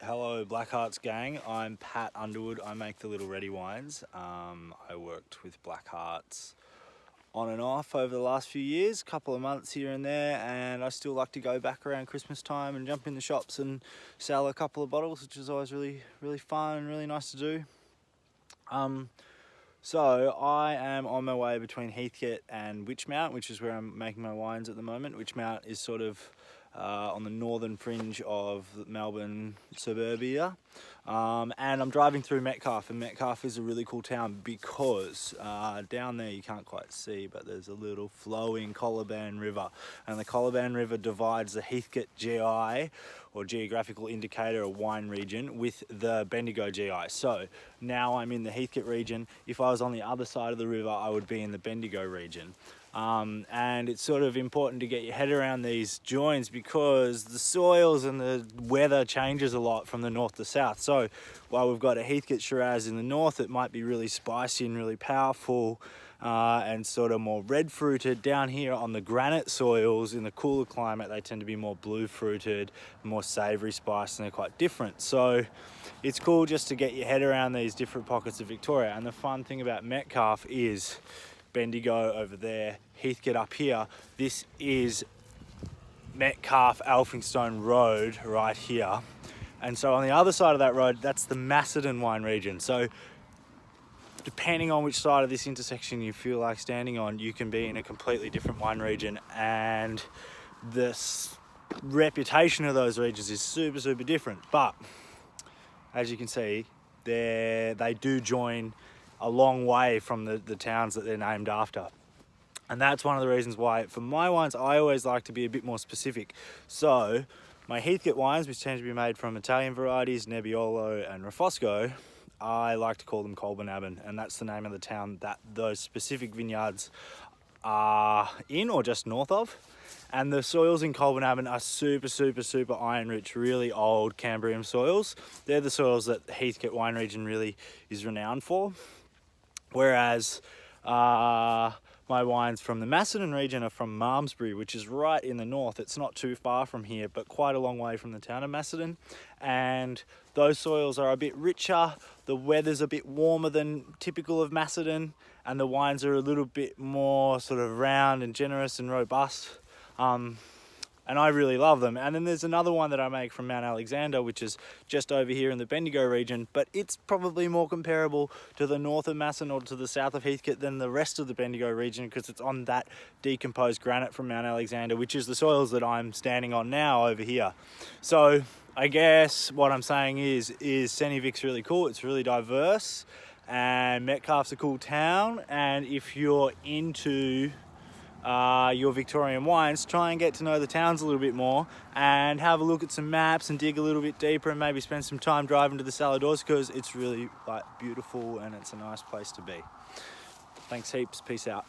Hello Blackhearts gang, I'm Pat Underwood. I make the Little Reddie wines. I worked with Blackhearts on and off over the last few years, a couple of months here and there, and I still like to go back around Christmas time and jump in the shops and sell a couple of bottles, which is always really fun and really nice to do. So I am on my way between Heathcote and Witchmount, which is where I'm making my wines at the moment. Witchmount is sort of on the northern fringe of Melbourne suburbia. And I'm driving through Metcalfe, and Metcalfe is a really cool town because down there you can't quite see, but there's a little flowing Colaban River, and the Colaban River divides the Heathcote GI, or geographical indicator, or wine region, with the Bendigo GI. So now I'm in the Heathcote region. If I was on the other side of the river, I would be in the Bendigo region. And it's sort of important to get your head around these joins because the soils and the weather changes a lot from the north to south. So while we've got a Heathcote Shiraz in the north, it might be really spicy and really powerful and sort of more red fruited. Down here on the granite soils in the cooler climate, they tend to be more blue fruited, more savory spice, and they're quite different. So it's cool just to get your head around these different pockets of Victoria. And the fun thing about Metcalfe is Bendigo over there, Heathcote up here. This is Metcalfe Elphinstone Road right here. And so on the other side of that road, that's the Macedon wine region. So depending on which side of this intersection you feel like standing on, you can be in a completely different wine region. And the reputation of those regions is super different. But as you can see, they do join a long way from the towns that they're named after. And that's one of the reasons why, for my wines, I always like to be a bit more specific. So my Heathcote wines, which tend to be made from Italian varieties, Nebbiolo and Refosco, I like to call them Colbinaban, and that's the name of the town that those specific vineyards are in, or just north of. And the soils in Colbinaban are super iron rich, really old Cambrian soils. They're the soils that the Heathcote wine region really is renowned for. Whereas my wines from the Macedon region are from Malmesbury, which is right in the north. It's not too far from here, but quite a long way from the town of Macedon. And those soils are a bit richer. The weather's a bit warmer than typical of Macedon, and the wines are a little bit more sort of round and generous and robust. And I really love them. And then there's another one that I make from Mount Alexander, which is just over here in the Bendigo region, but it's probably more comparable to the north of Macedon or to the south of Heathcote than the rest of the Bendigo region, because it's on that decomposed granite from Mount Alexander, which is the soils that I'm standing on now over here. So I guess what I'm saying is Senivic's really cool. It's really diverse, and Metcalfe's a cool town. And if you're into your Victorian wines, try and get to know the towns a little bit more and have a look at some maps and dig a little bit deeper and maybe spend some time driving to the Saladors, because it's really beautiful and it's a nice place to be. Thanks heaps. Peace out.